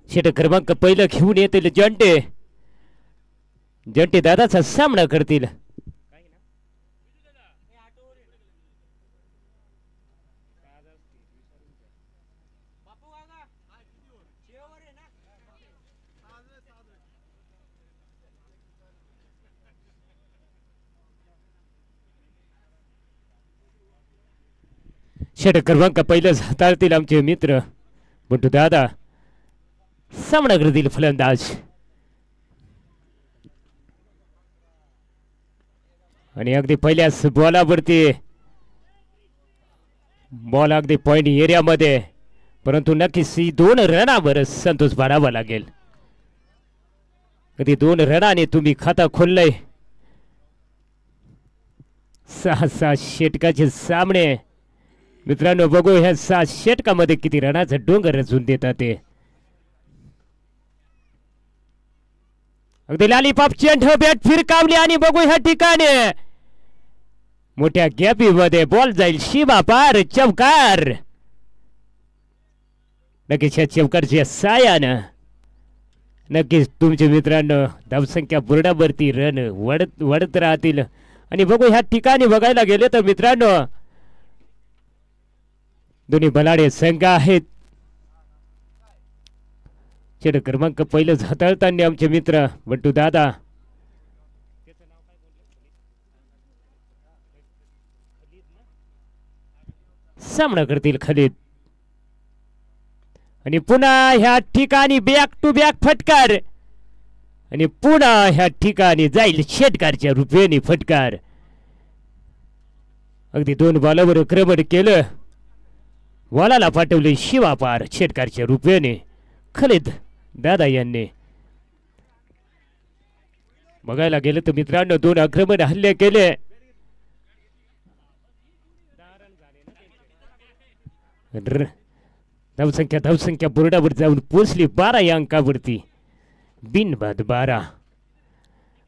षटक क्रमांक पहिलं घेऊन येतील जंटे. जंटे दादाचा सामना करतील. षटक क्रमांक पहिलं हाताळतील आमचे मित्र बंटू दादा. सामना करतील फलंदाज. आणि अगदी पहिल्याच बॉलावरती बॉल अगदी पॉइंट एरियामध्ये, परंतु नक्कीच 2 रनावर संतोष मानावा लागेल. कधी 2 रनाने तुम्ही खाता खोललंय. 6 षटकाचे सामने मित्रांनो. बघू ह्या 6 षटकामध्ये किती रनाचा डोंगर रचून देतात ते. अगदी लॉलीपॉप चेंडू बॅट फिरकावली आणि बघू ह्या ठिकाणी मोठ्या गॅपीमध्ये बॉल जाईल सीमा पार. चौकार. नक्कीच या चौकारच्या सायानं नक्कीच तुमच्या मित्रांनो धावसंख्या बोर्डावरती रन वाढत राहतील. आणि बघू ह्या ठिकाणी बघायला गेले तर मित्रांनो दोन्ही बलाढ्य संघ आहेत. षटक क्रमांक पहिलं हाताळताना आमचे मित्र बंटू दादा. सामना करतील खलीद. आणि पुन्हा ह्या ठिकाणी बॅक टू बॅक फटकार. आणि पुन्हा ह्या ठिकाणी जाईल षटकारच्या रूपाने फटकार. अगदी 2 बॉलावर आक्रमण केलं. बॉलाला पाठवले शिवापार षटकारच्या रूपाने खलीद दादा यांनी. बघायला गेलं तर मित्रांनो 2 आक्रमण हल्ले केले. धावसंख्या बोर्डावर जाऊन पोचली 12 या अंकावरती. बिनबाद 12.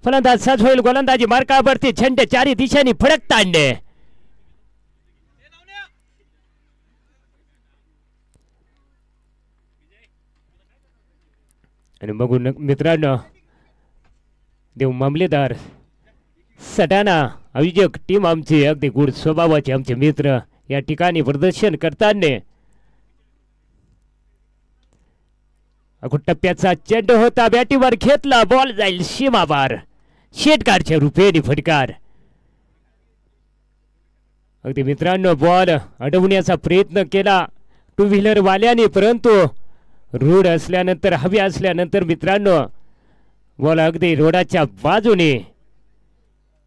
फलंदाज साज होईल. गोलंदाजी मार्कावरती झेंडे 4 दिशांनी फडकतांडे. आणि बघू मित्रांनो देव मामलेदार सटाणा आयोजक टीम आमची अगदी गुड स्वभावाचे आमचे मित्र या ठिकाणी प्रदर्शन करताना. टप्प्याचा चेंडू होता. बॅटीवर घेतला. बॉल जाईल सीमापार षटकारच्या रूपाने फटकार. अगदी मित्रांनो बॉल अडवण्याचा प्रयत्न केला 2 व्हीलर वाल्याने, परंतु रोड असल्यानंतर हवी असल्यानंतर मित्रांनो बॉल अगदी रोडाच्या बाजूने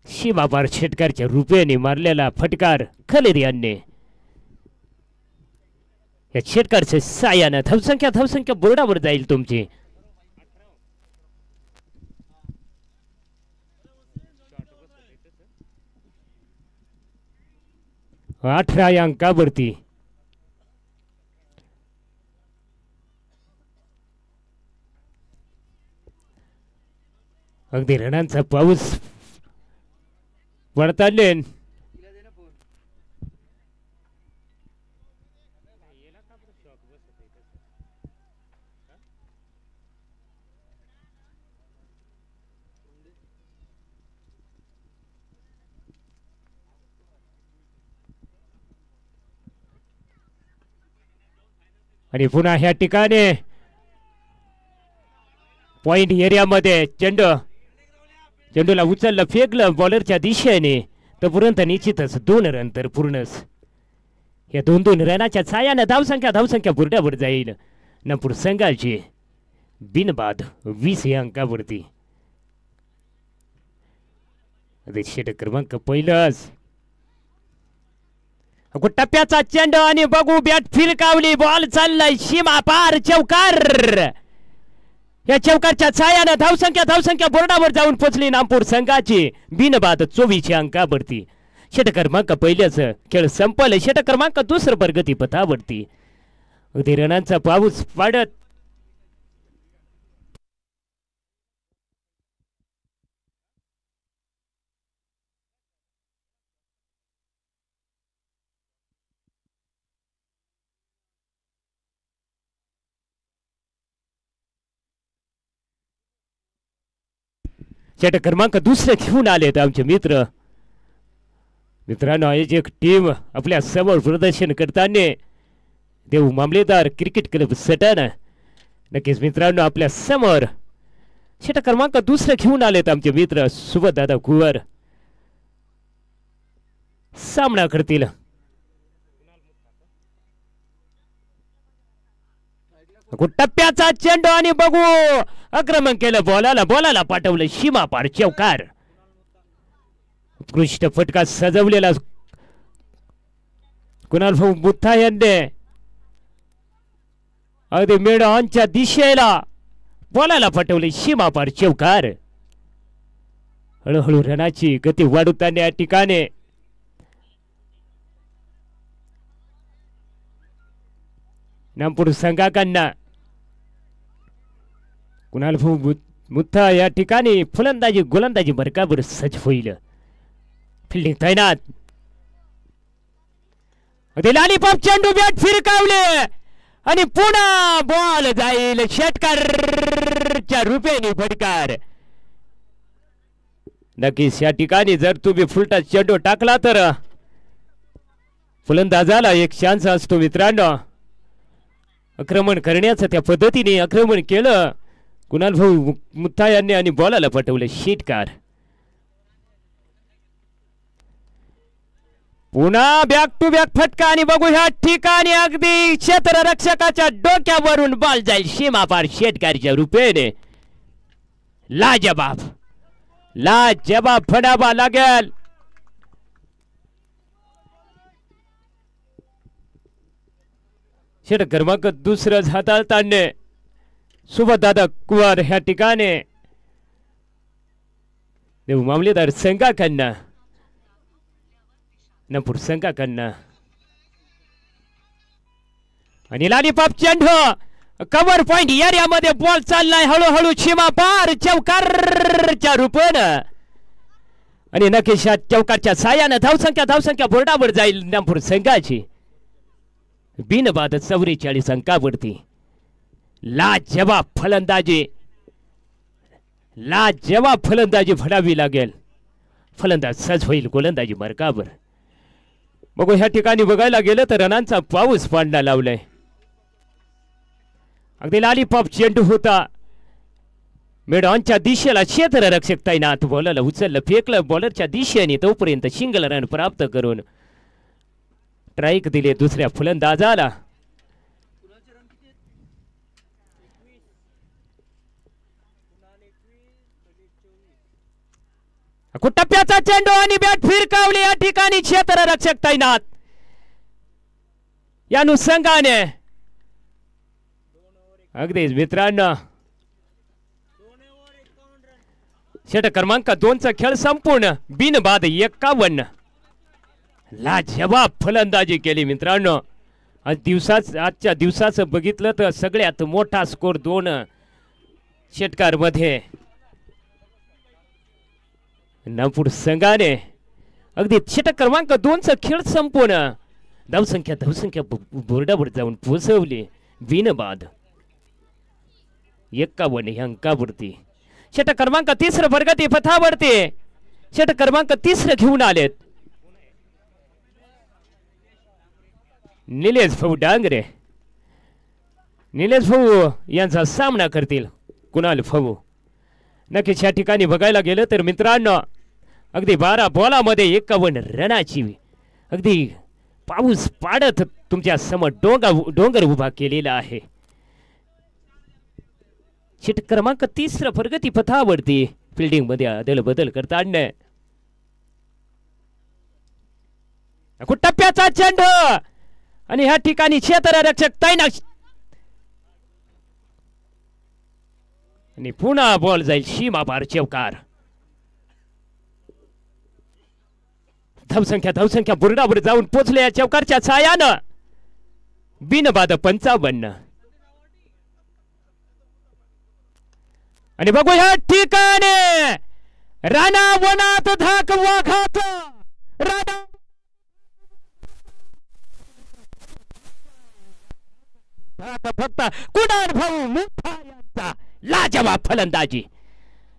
सीमापार षटकारच्या रूपाने मारलेला फटकार खलीद यांनी. या षटकारच्या सायानं धावसंख्या बोर्डावर जाईल तुमची. अठरा या अंकावरती. अगदी रणांचा पाऊस पडताना. आणि पुन्हा ह्या ठिकाणी पॉइंट एरियामध्ये चेंडूला उचललं फेकलं बॉलरच्या दिशेने तर पुरंत निश्चितच 2 रन तर पूर्णच. या 2 रनाच्या छायानं धावसंख्या बोर्डावर जाईल नागपूर संघाची बिनबाद 20 या अंकावरती. षटक क्रमांक पहिलंच. टप्प्याचा चेंडू आणि बघू बॅट फिरकावली. बॉल चाललाय सीमा पार. चौकार. या चौकारच्या छायानं धावसंख्या बोर्डावर जाऊन पोचली नागपूर संघाची बिनबाद 24 या अंकावरती. षटक क्रमांक पहिल्याच खेळ संपल. षटक क्रमांक दुसरं प्रगती पथावरती. अगदी रनांचा पाऊस पाडत षटक क्रमांक दुसरे घेऊन आलेत आमचे मित्रांनो एक टीम आपल्या समोर प्रदर्शन करताना देव मामलेदार क्रिकेट क्लब सटाणा नक्कीच मित्रांनो आपल्या समोर षटक क्रमांक दुसरे घेऊन आलेत आमचे मित्र सुबोधदादा कुवर सामना करतील टप्प्याचा चेंडू आणि बघू आक्रमण केलं बॉलाला पाठवलं सीमा पार चौकार उत्कृष्ट फटका सजवलेला कुणाल भाऊ मुथा यांनी अगदी मेडॉनच्या दिशेला बॉलाला पाठवले सीमा पार चौकार हळूहळू रनाची गती वाढवताना या ठिकाणी नामपूर संघाकडनं कुणाल भाऊ मुथा या ठिकाणी फलंदाजी गोलंदाजी बरकाबर सज्ज होईल फिल्डिंग तैनात लॉलीपॉप चेंडू बॅट फिरकावले आणि पुन्हा बॉल जाईल षटकारच्या रूपेने फटकार नक्कीच या ठिकाणी जर तुम्ही फुलटा चेंडू टाकला तर फलंदाजाला एक चान्स असतो मित्रांनो आक्रमण करण्याचं त्या पद्धतीने आक्रमण केलं कुणाल भाऊ मुथा यांनी आणि बॉलाला पटवले षटकार पुन्हा बॅक टू बॅक फटका आणि बघू ह्या ठिकाणी अगदी क्षेत्ररक्षकाच्या डोक्यावरून बॉल जाईल सीमा पार षटकारच्या रूपेने लाजवाब फडावा लागेल षटक क्रमांक दुसरं हाताळताना सुबोधदादा कुवर ह्या ठिकाणी देव मामलेदार संघाकडनं नागपूर संघाकडनं आणि लॉलीपॉप चेंडू कव्हर पॉइंट एरियामध्ये बॉल चाललाय हळूहळू सीमा पार चौकारच्या रूपानं आणि नक्कीच या चौकारच्या साह्यानं धावसंख्या बोर्डावर जाईल नागपूर संघाची बिनबाद 44 अंकावरती लाजवाब फलंदाजी भरावी लागेल फलंदाज सज होईल गोलंदाजी बरकाबर बघू ह्या ठिकाणी बघायला गेलं तर रनांचा पाऊस पाडला लावलाय अगदी लॉलीपॉप चेंडू होता मेडॉनच्या दिशेला क्षेत्ररक्षक तैनात बॉलरला उचललं फेकलं बॉलरच्या दिशेने तोपर्यंत सिंगल रन प्राप्त करून स्ट्राइक दिले दुसऱ्या फलंदाजाला टप्प्याचा चेंडू आणि बॅट फिरकावली या ठिकाणी क्षेत्ररक्षक तैनात या अनुषंगाने अगदीच मित्रांनो षटक क्रमांक 2चा खेळ संपूर्ण बिनबाद 51 लाजवाब फलंदाजी केली मित्रांनो आजच्या दिवसाचं बघितलं तर सगळ्यात मोठा स्कोर 2 षटकार मध्ये नागपूर संघाने अगदी षटक क्रमांक 2चा खेळ संपूर्ण धावसंख्या बोर्डावर जाऊन पोहोचवली बिनबाद 51 अंकावरती षटक क्रमांक 3 प्रगती पथावरती षटक क्रमांक 3 घेऊन आलेत निलेश भाऊ डांगरे निलेश भाऊ यांचा सामना करतील कुणाल भाऊ नक्कीच या ठिकाणी बघायला गेलं तर मित्रांनो अगदी 12 बॉलामध्ये 51 रनाची अगदी पाऊस पाडत तुमच्या समोर डोंगर उभा केलेला आहे षटक क्रमांक 3 प्रगती पथावरती फिल्डिंग मध्ये अदलबदल करताना टप्प्याचा चेंडू आणि ह्या ठिकाणी क्षेत्ररक्षक तैनात आणि पुन्हा बॉल जाईल सीमा पार चौकार धावसंख्या बोर्डावर जाऊन पोचले या चौकारच्या छायानं बिनबाद 55 आणि बघू ह्या ठिकाणी राणा वनात धाक वाघात राणा फक्त कुणाल भाऊ मुथा यांचा लाजवाब फलंदाजी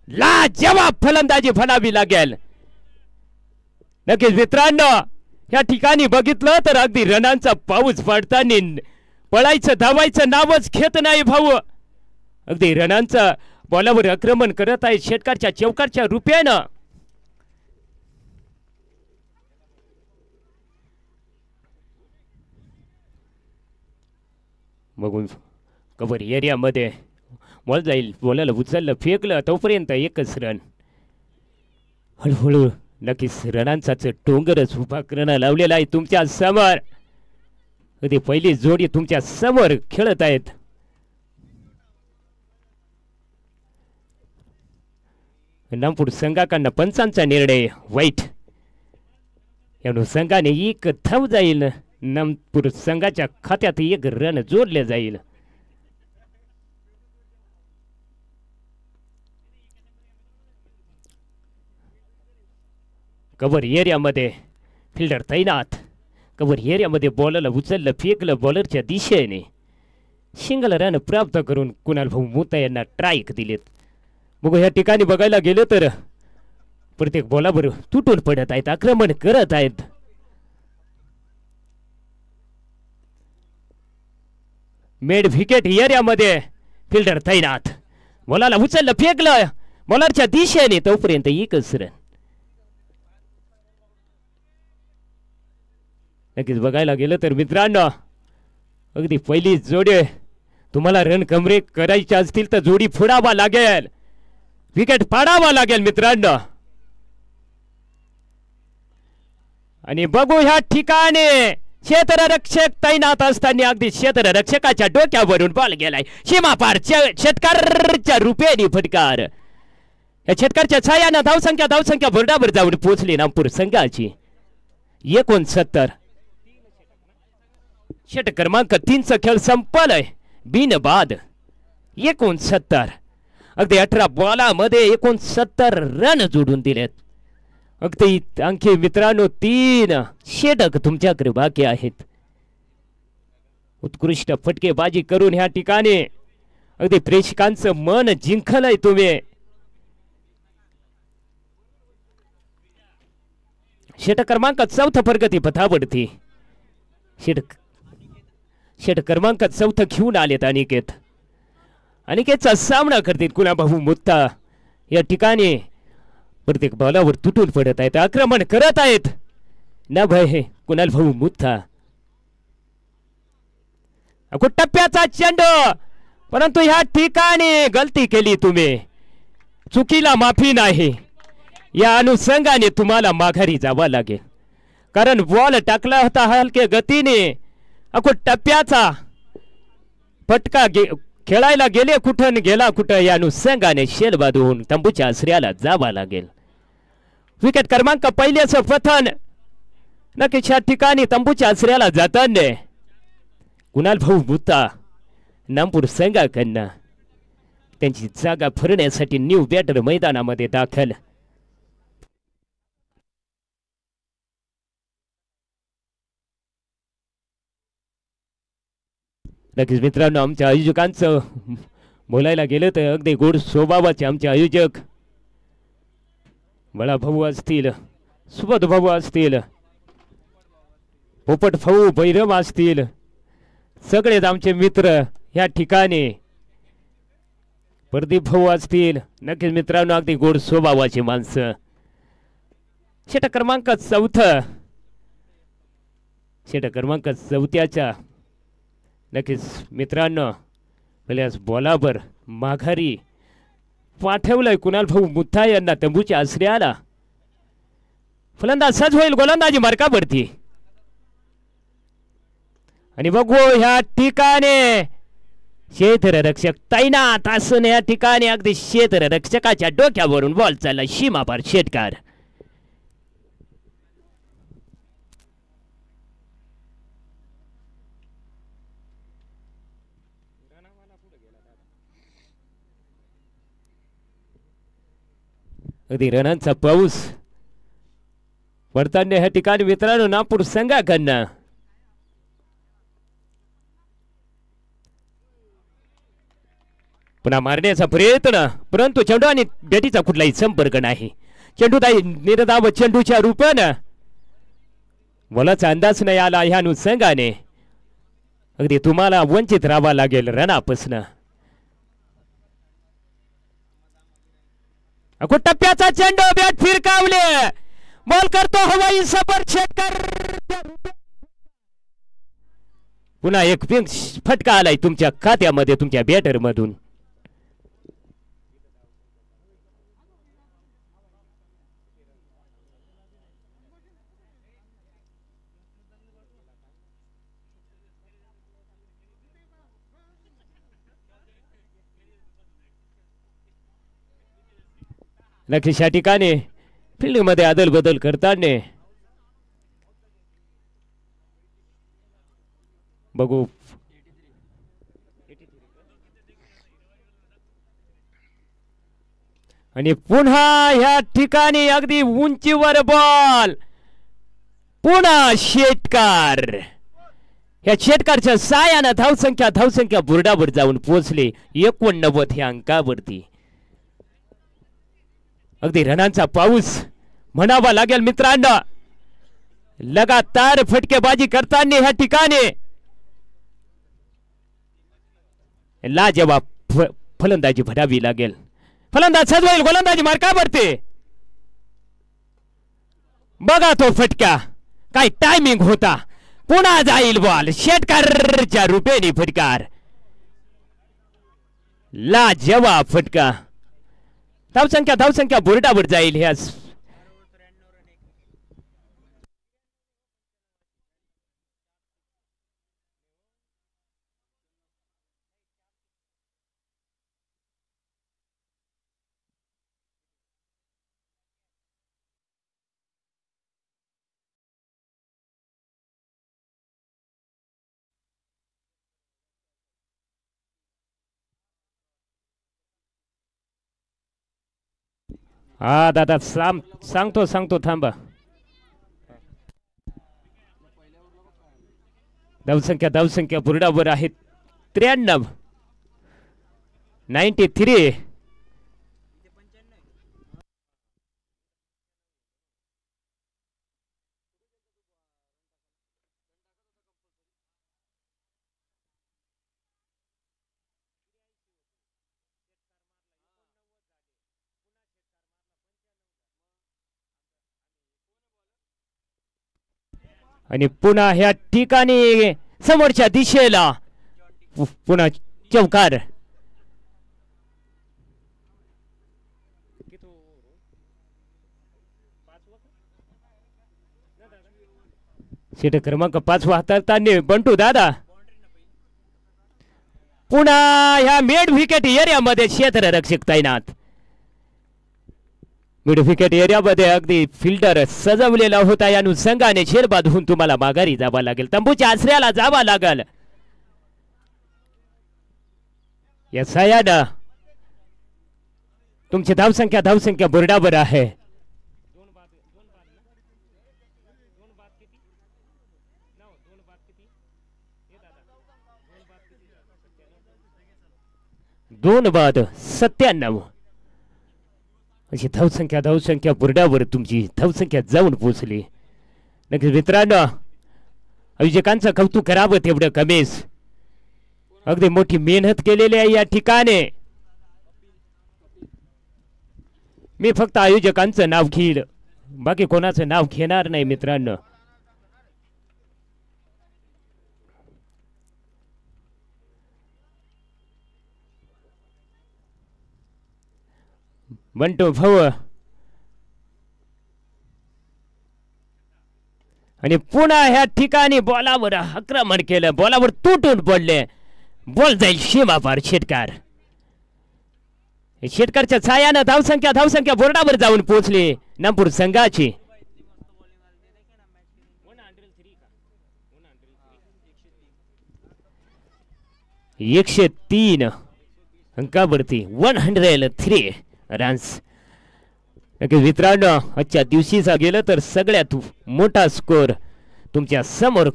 लाजवाब फलंदाजी म्हणावी लागेल. नक्कीच मित्रांनो, या ठिकाणी बघितलं तर अगदी रनांचा पाऊस पडताना पळायचं धावायचं नावच घेत नाही भाऊ. अगदी रनांचा बॉलावर आक्रमण करत आहे षटकारच्या चौकारच्या रूपानं. बघून कव्हर एरियामध्ये बॉल जाईल, बॉलाला उचललं फेकलं तोपर्यंत एकच रन. हळूहळू नक्कीच रनांचाच डोंगरच उभा करणं लावलेला आहे तुमच्या समोर. ती पहिली जोडी तुमच्या समोर खेळत आहेत. नामपूर संघाकडनं पंचांचा निर्णय वाईट. या संघाने एक धाव जाईल, नामपूर संघाच्या खात्यात एक रन जोडले जाईल. कव्हर एरियामध्ये फिल्डर तैनात. कव्हर एरियामध्ये बॉलरला उचललं फेकलं बॉलरच्या दिशेने. सिंगल रन प्राप्त करून कुणाल भाऊ मोता यांना ट्राईक दिलेत. बघू या ठिकाणी बघायला गेलं तर प्रत्येक बॉलावर तुटून पडत आहेत, आक्रमण करत आहेत. मेड विकेट एरियामध्ये फिल्डर तैनात. बॉलाला उचललं फेकलं बॉलरच्या दिशेने तोपर्यंत एकच रन. नक्कीच बघायला गेलं तर मित्रांनो, अगदी पहिली जोडी तुम्हाला रन कमरे करायचे असतील तर जोडी फोडावा लागेल, विकेट पाडावा लागेल मित्रांनो. आणि बघू ह्या ठिकाणी क्षेत्ररक्षक तैनात असताना अगदी क्षेत्ररक्षकाच्या डोक्यावरून बॉल गेलाय सीमा पार. षटकारच्या रूपेने फटकार. या षटकारच्या छायानं धावसंख्या बोर्डावर जाऊन पोहोचली नामपूर संघाची 69. षट क्रमांक 3चा खेळ संपलाय बिनबाद 69. अगदी 18 बॉलामध्ये 69 रन जोडून दिलेत. अगदी आणखी मित्रांनो 3 षटक तुमच्याकडे बाकी आहेत. उत्कृष्ट फटकेबाजी करून ह्या ठिकाणी अगदी प्रेक्षकांचं मन जिंकलंय तुम्ही. षटक क्रमांक 4 प्रगती पथावरती षटक क्रमांक 4 घेऊन आलेत अनिकेत. अनिकेतचा सामना करतील कुणाल भाऊ मुत्ता. या ठिकाणी प्रत्येक बॉलावर तुटून पडत आहेत, आक्रमण करत आहेत ना भय कुणाल भाऊ मुत्ता. टप्प्याचा चेंडू, परंतु ह्या ठिकाणी गलती केली तुम्ही, चुकीला माफी नाही. या अनुषंगाने तुम्हाला माघारी जावं लागेल, कारण बॉल टाकला होता हलके गतीने. टप्प्याचा फटका खेळायला गेले कुठं गेला कुठं, या अनुषंगाने शेलबाद होऊन तंबूच्या आश्रयाला जावं लागेल. विकेट क्रमांक पहिल्याचं पतन नक्कीच या ठिकाणी तंबूच्या आश्रयाला जाताना कुणाल भाऊ मुत्ता नामपूर संघाकडनं त्यांची जागा भरण्यासाठी न्यू बॅटर मैदानामध्ये दाखल. नक्कीच मित्रांनो, आमच्या आयोजकांचं बोलायला गेलं तर अगदी गोड स्वभावाचे आमचे आयोजक बळा भाऊ असतील, सुबोध भाऊ असतील, पोपट भाऊ बैरम असतील, सगळेच आमचे मित्र या ठिकाणी, प्रदीप भाऊ असतील. नक्कीच मित्रांनो अगदी गोड स्वभावाची माणसं. षटक क्रमांक 4 षटक क्रमांक 4च्या नक्कीच मित्रांनो पहिल्याच बॉलावर माघारी पाठवलंय कुणाल भाऊ मुत्ता यांना तंबूच्या आश्रयाला. फलंदाज सज होईल गोलंदाजी मार्कावरती. आणि बघू ह्या ठिकाणी क्षेत्ररक्षक तैनात असून या ठिकाणी अगदी क्षेत्ररक्षकाच्या डोक्यावरून बॉल चालला सीमापार षटकार. अगदी रनांचा पाऊस पडताना ह्या ठिकाणी मित्रांनो नागपूर संघाकडनं पुन्हा मारण्याचा प्रयत्न, परंतु चेंडू आणि बॅटीचा कुठलाही संपर्क नाही. चेंडू निर्धाव चेंडूच्या रूपानं बोलाचा अंदाज नाही आला. ह्या अनुषंगाने अगदी तुम्हाला वंचित राहावा लागेल रनापासून. टप्प्याचा चेंडू बॅट फिरकावले, बॉल करतो हवाई सफर शेटकर. पुन्हा एक फटका आलाय तुमच्या खात्यामध्ये तुमच्या बॅटर मधून. नक्कीच या ठिकाणी फील्ड मध्ये अदल बदल करताना बघू. आणि पुन्हा या ठिकाणी अगदी उंचीवर बॉल, पुन्हा शेटकार. या शेटकारच्या सायानं धावसंख्या बुरडावर जाऊन पोहोचले 89 ह्या अंकावरती. अगदी रनांचा पाऊस म्हणावा लागेल मित्रांनो. लगातार फटकेबाजी करताना ह्या ठिकाणी लाजवाब फलंदाजी भरावी लागेल. फलंदाज सजवाईल, गोलंदाजी मार्कावरती. बघा तो फटका काय टायमिंग होता. पुन्हा जाईल बॉल, शेटकरच्या रूपेने फटकार. लाजवाब फटका. धावसंख्या बोर्डावर जाईल. ह्या हा दादा सांगतो थांबा. धावसंख्या बुरडावर आहेत 93, 93. आणि पुन्हा ह्या ठिकाणी समोरच्या दिशेला पुन्हा चौकार. षटक क्रमांक 5 हाताळताना बंटू दादा. पुन्हा ह्या मिड विकेट एरियामध्ये क्षेत्ररक्षक तैनात. मिड विकेट एरियामध्ये अगदी फिल्डर सजवलेला होता. या अनुषंगाने शेरबाद होऊन तुम्हाला माघारी जावा लागेल, तंबूच्या आश्रयाला जावा लागेल. या सायानं तुमची धावसंख्या बोर्डावर आहे. दोन बाद 97 अशी धावसंख्या बुरडावर तुमची धावसंख्या जाऊन पोहोचली. नक्कीच मित्रांनो, आयोजकांचं कौतुक करावं तेवढं कमीच. अगदी मोठी मेहनत केलेली आहे या ठिकाणी. मी फक्त आयोजकांचं नाव घेईल, बाकी कोणाचं नाव घेणार नाही मित्रांनो. बंटू भाऊ आणि पुन्हा ह्या ठिकाणी बॉलावर आक्रमण केलं, बॉलावर तुटून पडले. बॉल जाईल सीमापार. शेटकरच्या छायानं धावसंख्या बोर्डावर जाऊन पोहोचली नागपूर संघाची. 103 अंकावरती 103 रन्स. नक्की मित्रांनो, आजच्या दिवशीचा गेलं तर सगळ्यात मोठा स्कोर तुमच्या समोर.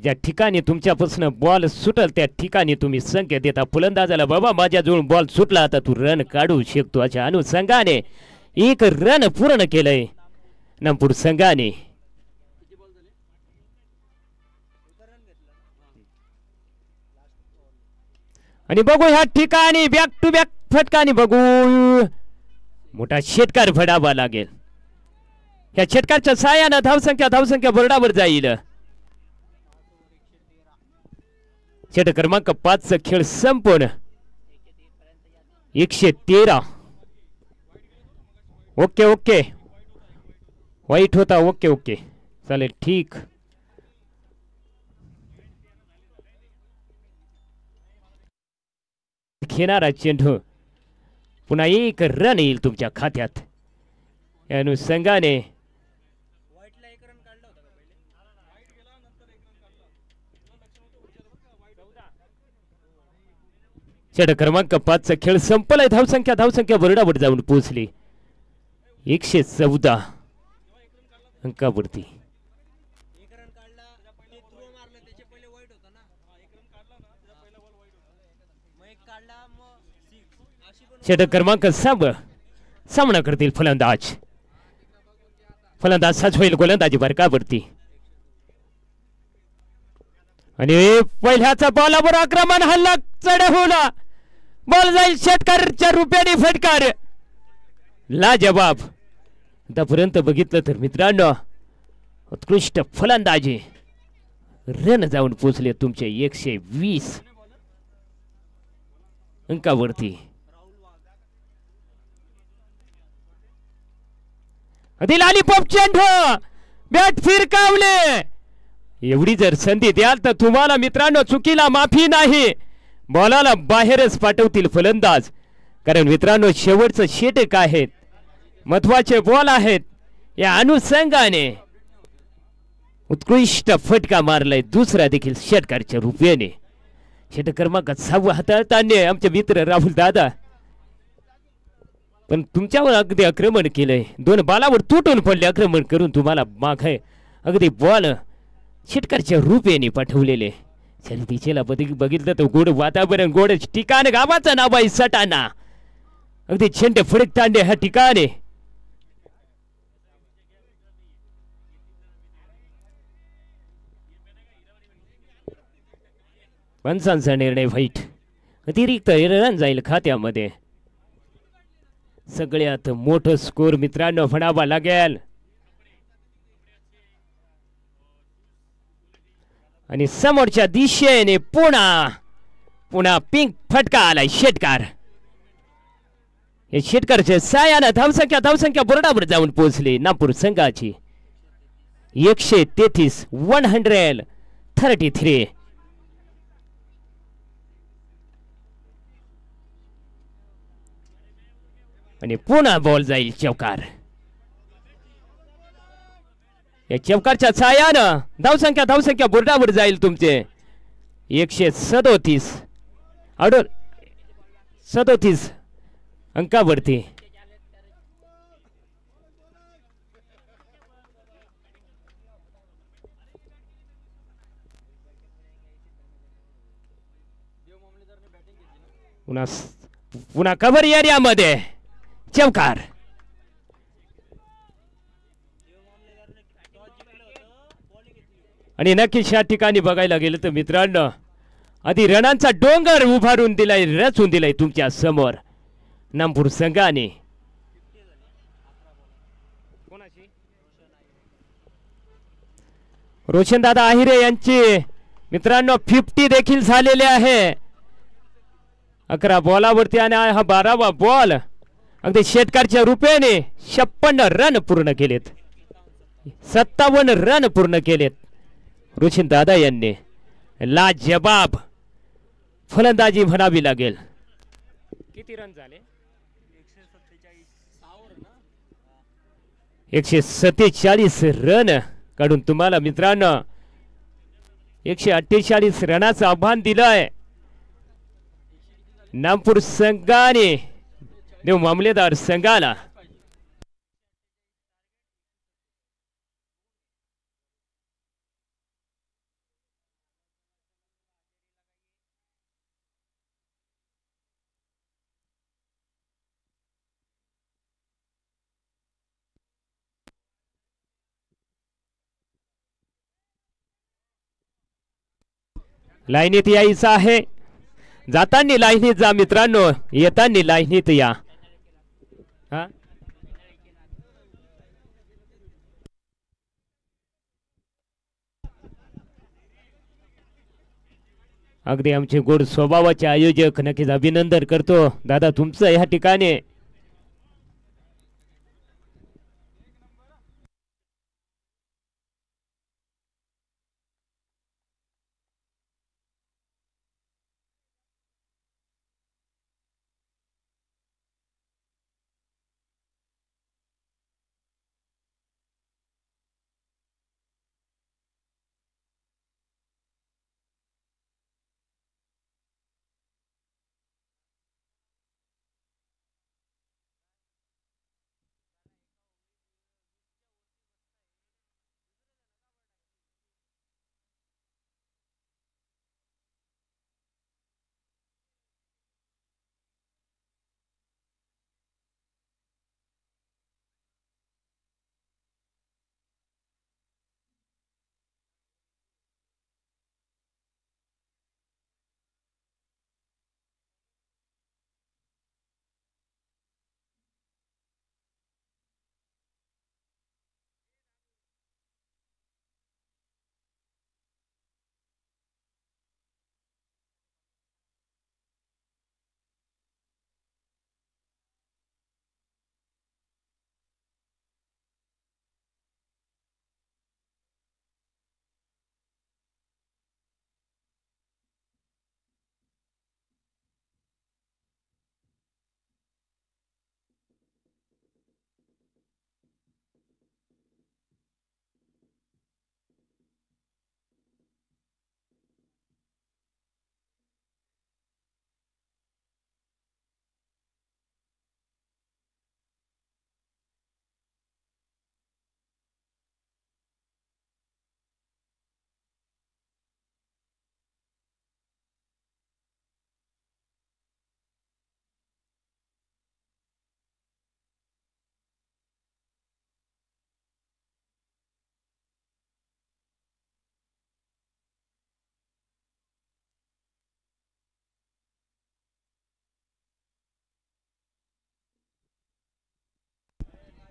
ज्या ठिकाणी तुमच्यापासून बॉल सुटल त्या ठिकाणी तुम्ही संकेत देता फलंदाजाला, बाबा माझ्याजवळ बॉल सुटला आता तू रन काढू शकतो. अशा अनुषंगाने एक रन पूर्ण केलंय नामपूर संघाने. आणि बघू ह्या ठिकाणी बॅक टू बॅक फटकाने बघू मोठा षटकार फडावा लागेल. या षटकारच्या साहाय्यानं धावसंख्या बोर्डावर जाईल. षटक क्रमांक 5 खेळ संपूर्ण 113. ओके ओके वाईट होता. ओके ओके चालेल ठीक. खेळणारा चेंडू पुन्हा एक रन येईल तुमच्या खात्यात. या अनुषंगाने षटक क्रमांक 5 खेळ संपलाय. धावसंख्या बोर्डावर जाऊन पोहोचली 114 अंकावरती. षटक क्रमांक 6 सामना करतील फलंदाज. फलंदाज होईल गोलंदाजी बरकावरती. आणि पहिल्याचा बॉलावर आक्रमण हल्ला चढवून बॉल जाईल षटकारच्या रुपयाने फटकार. लाजवाब. आतापर्यंत बघितलं तर मित्रांनो उत्कृष्ट फलंदाजी. रन जाऊन पोचले तुमचे 120 अंकावरती. लॉलीपॉप चेंडू बॅट फिरकावले. एवढी जर संधी द्याल तर तुम्हाला मित्रांनो चुकीला माफी नाही. बॉलाला बाहेरच पाठवतील फलंदाज. कारण मित्रांनो शेवटचं षटक आहेत, महत्वाचे बॉल आहेत. या अनुषंगाने उत्कृष्ट फटका मारलाय दुसरा देखील षटकारच्या रुपयाने. षटक क्रमांक 6 हाताळताना आमचे मित्र राहुल दादा पण तुमच्यावर अगदी आक्रमण केलंय. 2 बॉलावर तुटून पडले आक्रमण करून तुम्हाला मागे अगदी बॉल षटकारच्या रुपयाने पाठवलेले. शर्यतीला बघितलं तर गोड वातावरण, गोड ठिकाण, गावाचं नाव आहे सटाणा. अगदी झेंडे फडकतांडे ह्या ठिकाणी. पंचांचा निर्णय वाईट. अतिरिक्त रन जाईल खात्यामध्ये. सगळ्यात मोठं स्कोर मित्रांनो म्हणावा लागेल. आणि समोरच्या दिशेने पुन्हा पिंक फटका आलाय षटकार. हे षटकारच्या सायानं धावसंख्या बोर्डावर जाऊन पोहोचली नागपूर संघाची 133 133. आणि पुन्हा बॉल जाईल चौकार. या चौकारच्या छायानं धावसंख्या बोर्डावर जाईल तुमचे 137 37 अंकावरती. पुन्हा कव्हर एरियामध्ये चौकार. आणि नक्कीच या ठिकाणी बघायला गेलं तर मित्रांनो आधी रनांचा डोंगर उभारून दिलाय, रचून दिलाय तुमच्या समोर नागपूर संघाने. रोशनदादा आहिरे यांची मित्रांनो 50 देखील झालेले आहे 11 बॉलावरती. आणि हा 12वा बॉल. अगदी षटकारच्या रुपयाने 56 रन पूर्ण केलेत, 57 रन पूर्ण केलेत रोशन दादा यांनी. लाजवाब फलंदाजी म्हणावी लागेल. किती रन झाले? 147 रन काढून तुम्हाला मित्रांनो 148 रनाचं आव्हान दिलंय नागपूर संघाने देव मामलेदार संघाला. लाईनीत यायचं आहे. जाताना लाईनीत जा मित्रांनो, येताना लाईनीत या. हा अगदी आमचे गोड स्वभावाचे आयोजक नक्कीच अभिनंदन करतो दादा तुमचं या ठिकाणी.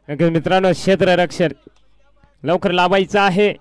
नक्कीच मित्रांनो क्षेत्ररक्षण लवकर लावायचं आहे.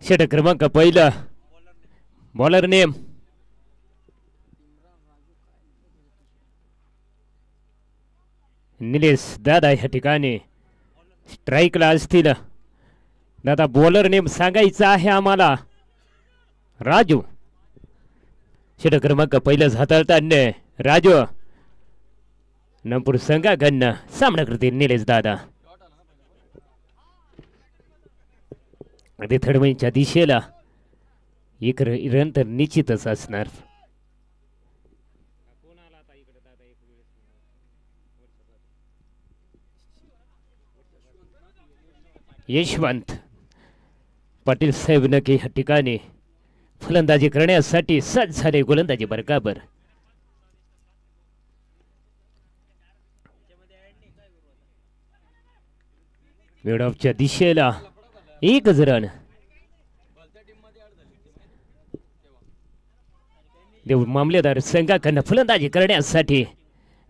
षटक क्रमांक पहिलं बॉलर नेम निलेश दादा या ठिकाणी स्ट्राईकला असतील दादा. बॉलर नेम सांगायचं आहे आम्हाला. राजू षटक क्रमांक पहिलंच हाताळताना राजू नागपूर संघाकडनं सामना करतील निलेश दादा. अगदी थडमईच्या दिशेला एक रन तर निश्चितच असणार. यशवंत पाटील साहेब नक्की या ठिकाणी फलंदाजी करण्यासाठी सज्ज झाले. गोलंदाजी बरकाबर. मिडऑफच्या दिशेला एकच रन. देव मामलेदार संघाकडनं फलंदाजी करण्यासाठी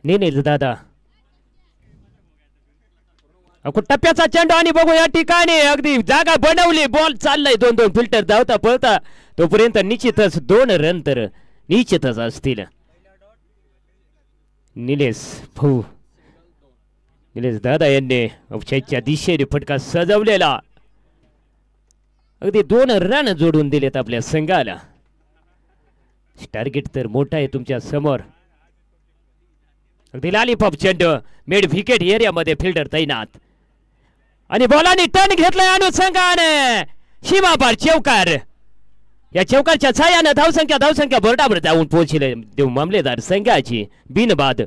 निलेश दादा. टप्प्याचा चेंडू आणि बघू या ठिकाणी अगदी जागा बनवली. बॉल चाललाय 2-2 फिल्टर धावता पळता तोपर्यंत निश्चितच 2 रन तर निश्चितच असतील. निलेश भाऊ निलेश दादा यांनी औषधच्या दिशेने फटका सजवलेला. अगदी 2 रन जोडून दिलेत आपल्या संघाला. टार्गेट तर मोठा आहे तुमच्या समोर. अगदी लॉलीपॉप चेंडू मिड विकेट एरियामध्ये फिल्डर तैनात आणि बॉलाने टर्न घेतलाय अनुषंगाने सीमापार चौकार. या चौकारच्या छायानं धावसंख्या बोर्डावर जाऊन पोहोचले देव मामलेदार संघाची. बिनबाद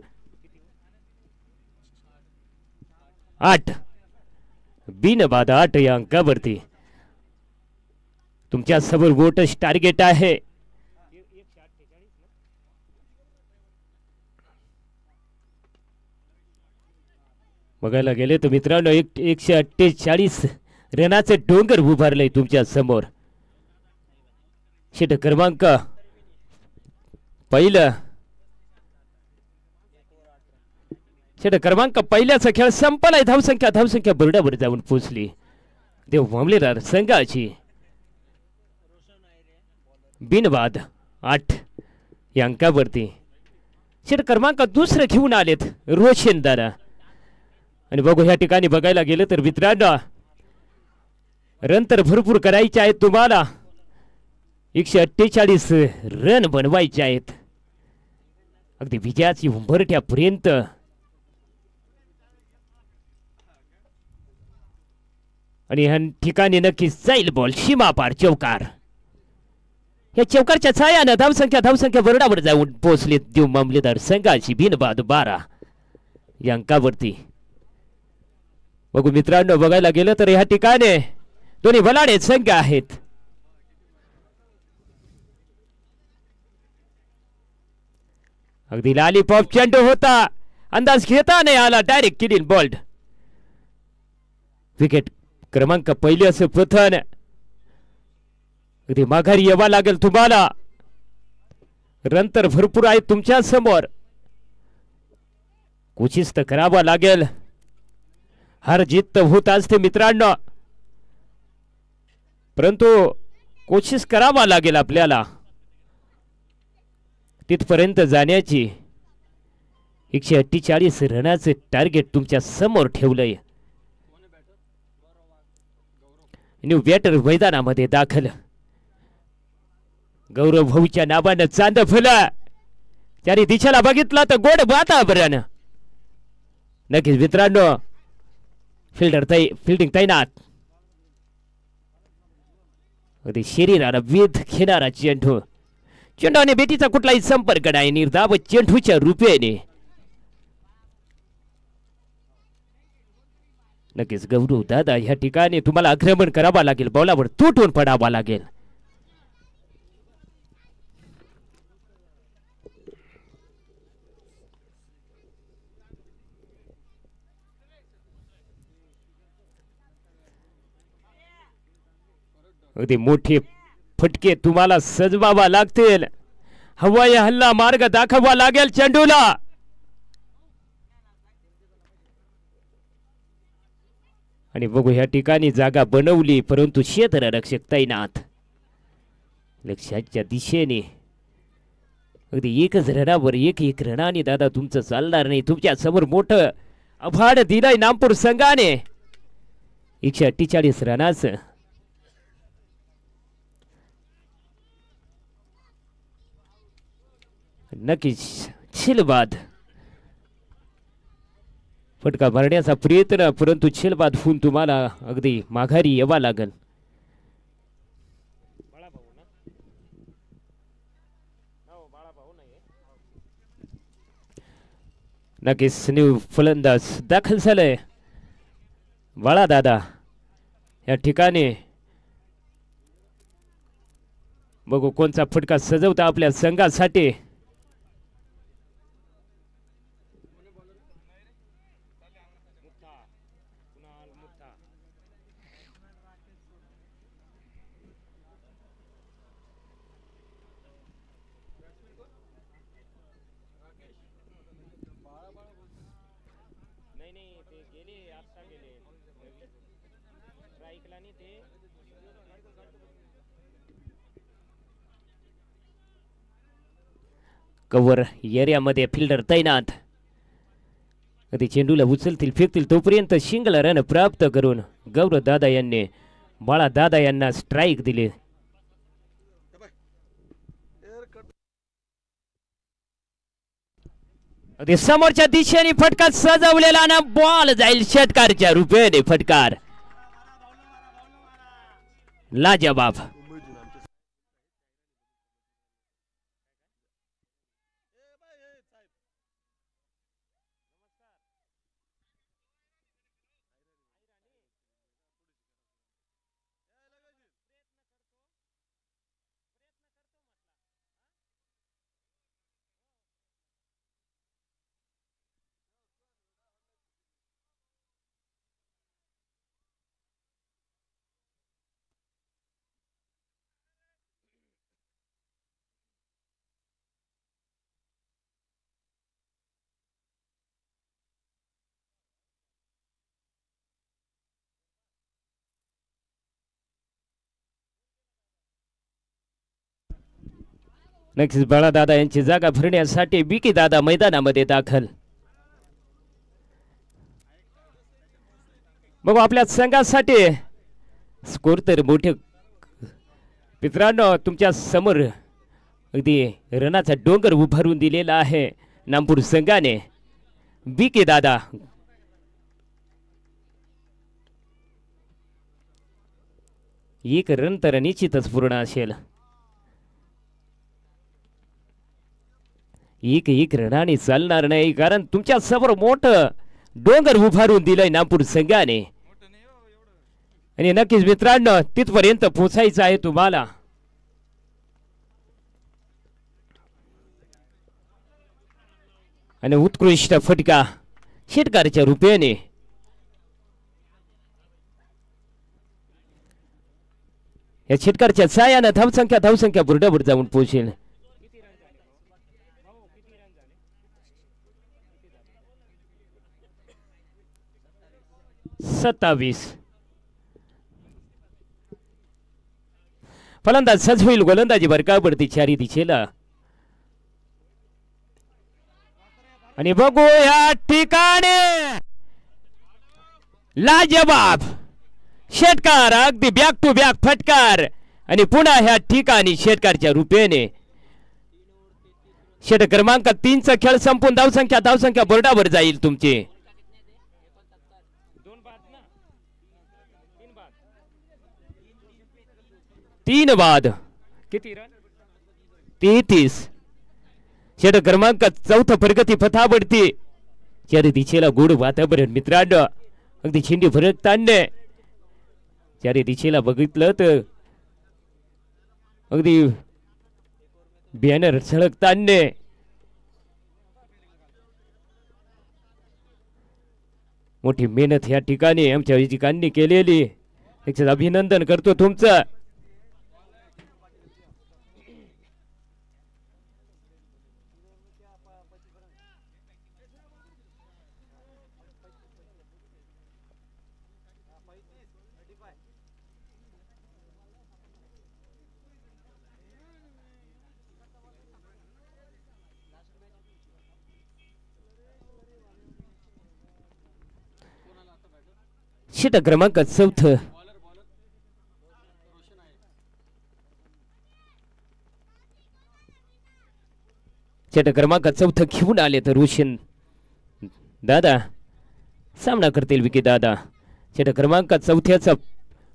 8 बिनबाद 8 या अंकावरती तुमच्या समोर मोठं टार्गेट आहे. बघायला गेले तर मित्रांनो 148 रनाचे डोंगर उभारले तुमच्या समोर. षटक क्रमांक पहिलं षटक क्रमांक पहिल्याचा खेळ संपलाय. धावसंख्या बोर्डावर जाऊन पोहोचली देव मामलेदार संघाची. बिनबाद 8 या अंकावरती षटक क्रमांक दुसरं घेऊन आलेत रोशन दादा. आणि बघू ह्या ठिकाणी बघायला गेलं तर मित्रांनो रन तर भरपूर करायचे आहेत तुम्हाला. 148 रन बनवायचे आहेत अगदी विजयाची उंबरठ्यापर्यंत. आणि ह्या ठिकाणी नक्कीच जाईल बॉल सीमापार चौकार. या चौकारच्या छायानं धावसंख्या बोर्डावर जाऊन पोहोचले देव मामलेदार संघाची. बिनबाद 12 या अंकावरती. बघू मित्रांनो बघायला गेलं तर या ठिकाणी दोन्ही बलाढ्य संघ आहेत. अगदी लॉलीपॉप चेंडू होता. अंदाज घेता नाही आला. Direct clean bold. विकेट क्रमांक पहिले असं प्रथम अगदी माघारी यावा लागेल तुम्हाला. रन तर भरपूर आहेत तुमच्या समोर. कोशिश तर करावा लागेल. हार जीत तर होत असते मित्रांनो परंतु कोशिश करावा लागेल आपल्याला तिथपर्यंत जाण्याची. 148 रनाचे टार्गेट तुमच्या समोर ठेवलंय. न्यू बॅटर मैदानामध्ये दाखल. गौरव भाऊच्या नावानं चांद फुलं. त्याने दिशेला बघितला तर गोड वातावरण. नक्कीच मित्रांनो फिल्डिंग तैनात. अगदी शरीराला वेध घेणारा चेंडूने बेटीचा कुठलाही संपर्क नाही. निर्धाव चेंडूच्या रूपेने नक्कीच गौरव दादा या ठिकाणी तुम्हाला आक्रमण करावा लागेल. बॉलावर तुटून पडावा लागेल. अगदी मोठे फटके तुम्हाला सजवावा लागतील. हवाई हल्ला मार्ग दाखवा लागेल चेंडूला. आणि बघू ह्या ठिकाणी जागा बनवली परंतु क्षेत्ररक्षक तैनात लक्ष्याच्या दिशेने अगदी एकच रणावर एक रणाने दादा तुमचं चालणार नाही. तुमच्या समोर मोठं आव्हान दिलंय नामपूर संघाने 148 रनाचं. नक्कीच छिलबाद फटका मारण्याचा प्रयत्न परंतु छिलबाद होऊन तुम्हाला अगदी माघारी यावा लागल. नक्कीच न्यू फलंदाज दाखल झालंय बाळा दादा या ठिकाणी. बघू कोणचा फटका सजवता आपल्या संघासाठी. कव्हर एरियामध्ये फिल्डर तैनात. कधी चेंडूला उचलतील फेकतील तोपर्यंत सिंगल रन प्राप्त करून गौरव दादा यांनी बाळा दादा यांना स्ट्राईक दिले. समोरच्या दिशेने फटका सजवलेला ना बॉल जाईल षटकारच्या रूपाने. फटकार लाजवाब. नक्कीच बाळादादा यांची जागा भरण्यासाठी बीके दादा मैदानामध्ये दाखल. बघू आपल्या संघासाठी स्कोर तर मोठे मित्रांनो तुमच्या समोर अगदी रनाचा डोंगर उभारून दिलेला आहे नामपूर संघाने. बीके दादा एक रन तर निश्चितच पूर्ण असेल. एक रनाने चालणार नाही कारण तुमच्या समोर मोठं डोंगर उभारून दिलंय नागपूर संघाने. आणि नक्कीच मित्रांनो तिथपर्यंत पोहोचायचं आहे तुम्हाला. आणि उत्कृष्ट फटका षटकारच्या रूपाने. या षटकारच्या सायानं धावसंख्या बुरडावर जाऊन पोहोचेल. 27. फलंदाज सज होईल गोलंदाजी बरकावरती चारी दिशेला. आणि बघू या ठिकाणी लाजवाब षटकार अगदी बॅक टू बॅक फटकार. आणि पुन्हा ह्या ठिकाणी षटकारच्या रूपाने षटक क्रमांक 3 चा खेळ संपून धावसंख्या बोर्डावर जाईल तुमची. 3 बाद किती रन 33. षटक क्रमांक 4 प्रगती पथावरती चारी दिशेला गोड वातावरण मित्रांनो. अगदी झेंडे फरकताना चारी दिशेला बघितलं तर अगदी बॅनर झळकताना मोठी मेहनत या ठिकाणी आमच्या विजिकांनी केलेली. त्याचं अभिनंदन करतो तुमचं. षटक क्रमांक 4. षटक क्रमांक 4 घेऊन आले तर रोशन दादा सामना करतील. विकी दादा षटक क्रमांक 4चा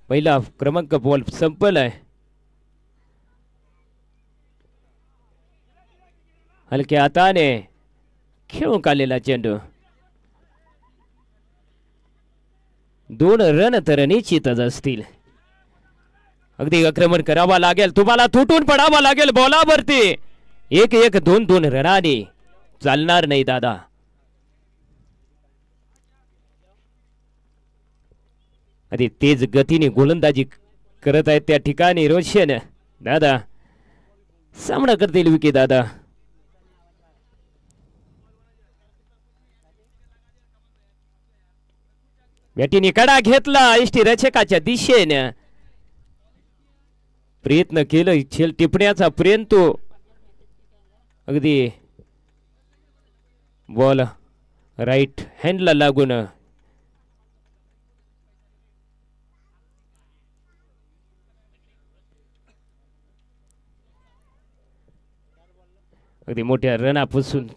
पहिला क्रमांक बॉल संपलाय. हलक्या हाताने खेळून काढलेला चेंडू. 2 रन तर निश्चितच असतील. अगदी आक्रमण करावा लागेल तुम्हाला. तुटून पडावा लागेल बॉलावरती. 1-1 2-2 रनाने चालणार नाही दादा. अगदी तेज गतीने गोलंदाजी करत आहेत त्या ठिकाणी रोशन दादा. सामना करतील विकी दादा. बॅटीने कडा घेतला. यष्टी रक्षकाच्या दिशेने प्रयत्न केलं खेळ टिपण्याचा प्रयत्न. अगदी बॉल राईट हँडला लागून अगदी मोठ्या रनापासून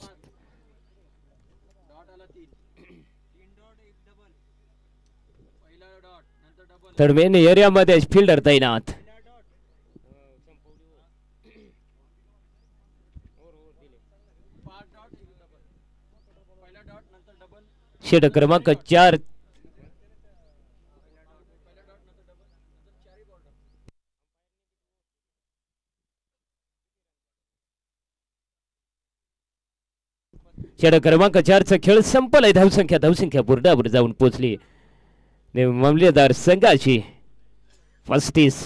थर्ड मेन एरियामध्ये फिल्डर तैनात. षटक क्रमांक 4. षटक क्रमांक 4चा खेळ संपलाय. धावसंख्या बोर्डावर जाऊन पोहोचली मामलेदार संघाची 35.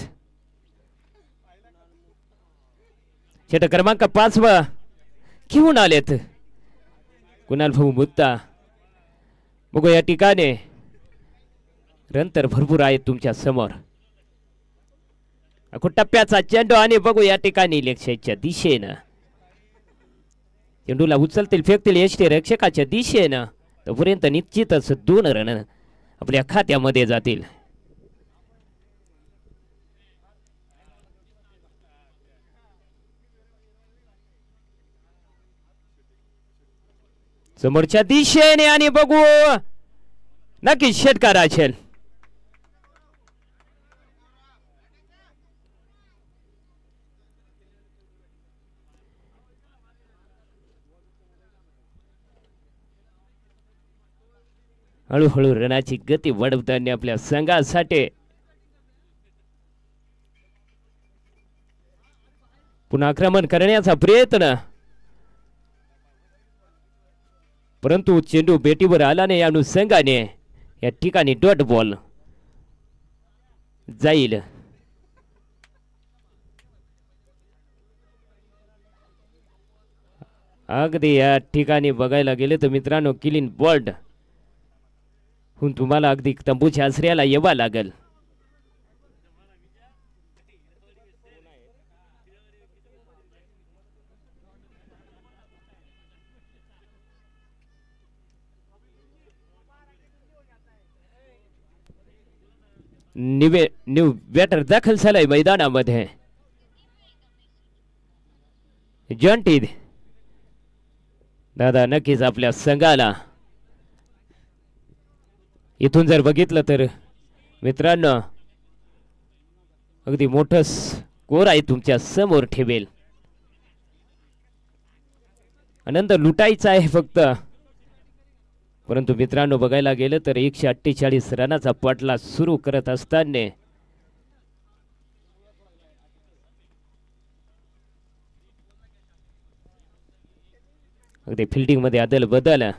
षटक क्रमांक 5 घेऊन आलेत कुणाल भाऊ मुत्ता. बघू या ठिकाणी रन तर भरपूर आहेत तुमच्या समोर. टप्प्याचा चेंडू आणि बघू या ठिकाणी लेगसाईडच्या दिशेनं चेंडूला उचलतील फेकतील यष्टी रक्षकाच्या दिशेनं. तोपर्यंत निश्चितच 2 रन आपल्या खात्यामध्ये जातील. समोरच्या दिशेने आणि बघू नक्कीच षटकार असेल. हळूहळू रनाची गती वाढवताना आपल्या संघासाठी पुन्हा आक्रमण करण्याचा प्रयत्न. परंतु चेंडू बेटीवर आला नाही. अनुषंगाने या ठिकाणी डॉट बॉल जाईल. अगदी या ठिकाणी बघायला गेले तर मित्रांनो क्लीन बॉल्ड होऊन तुम्हाला अगदी तंबूच्या आसऱ्याला यावा लागेल. न्यू बॅटर दाखल झालाय मैदानामध्ये. जॉन्टी दादा नक्कीच आपल्या संघाला इथून जर बघितलं तर मित्रांनो अगदी मोठं स्कोर आहे तुमच्या समोर ठेवेल. आनंद लुटायचा आहे फक्त. परंतु मित्रांनो बघायला गेलं तर 148 रनाचा पटला सुरू करत असताना अगदी फिल्डिंग मध्ये अदल बदल.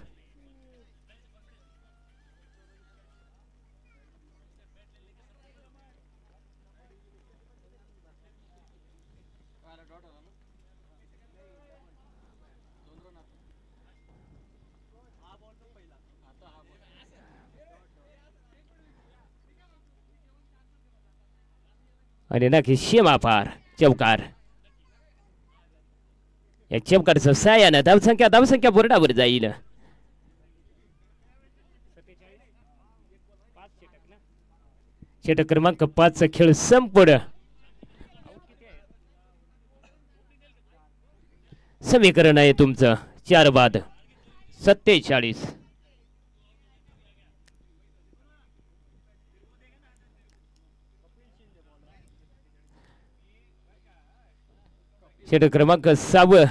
आणि नक्की सीमा पार चौकार. या चौकारचं सायानं धावसंख्या बोर्डावर जाईल. षटक क्रमांक 5 चा खेळ संपला. समीकरण आहे तुमचं 4 बाद 47. षटक क्रमांक 6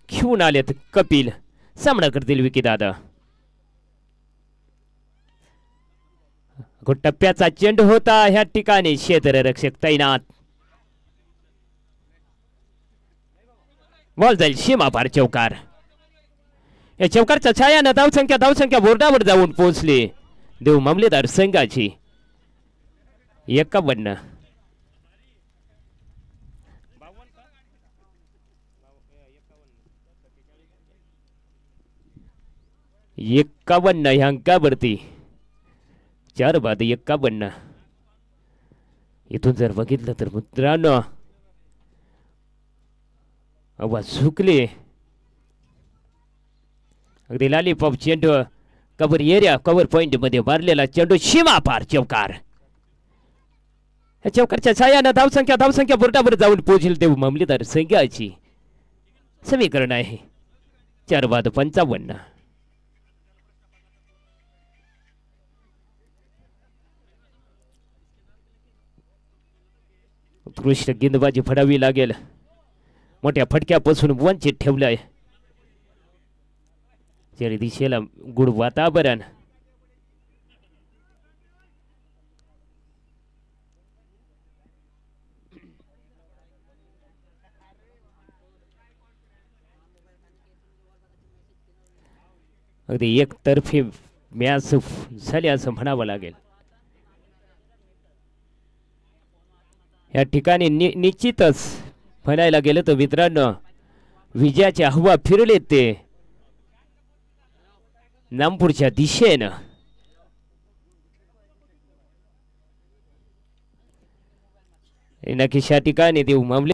घेऊन आलेत कपिल. सामना करतील विकी दादा. टप्प्याचा चेंडू होता ह्या ठिकाणी क्षेत्ररक्षक तैनात. बॉल जाईल सीमा पार चौकार. या चौकारच्या छायानं धावसंख्या बोर्डावर जाऊन पोहोचली देव मामलेदार संघाची. 51. ह्या अंकावरती 4 बाद 51. इथून जर बघितलं तर मित्रांनो आवाज झुकले. अगदी लॉलीपॉप चेंडू कव्हर एरिया कव्हर पॉइंट मध्ये मारलेला चेंडू सीमा पार चौकार. या चौकारच्या छायानं धावसंख्या बोर्डावर जाऊन पोहोचेल देव मामलेदार संघाची. समीकरण आहे 4 बाद 55. उत्कृष्ट गेंदबाजी फडावी लागेल. मोठ्या फटक्यापासून वंचित ठेवलाय. चारी दिशेला गुड वातावरण. अगदी एकतर्फी मॅच झाली असं म्हणावं लागेल. या ठिकाणी निश्चितच म्हणायला गेलं तर मित्रांनो विजयाच्या हवा फिरले ते नामपूरच्या दिशेनं. नक्कीच या ठिकाणी देव मामले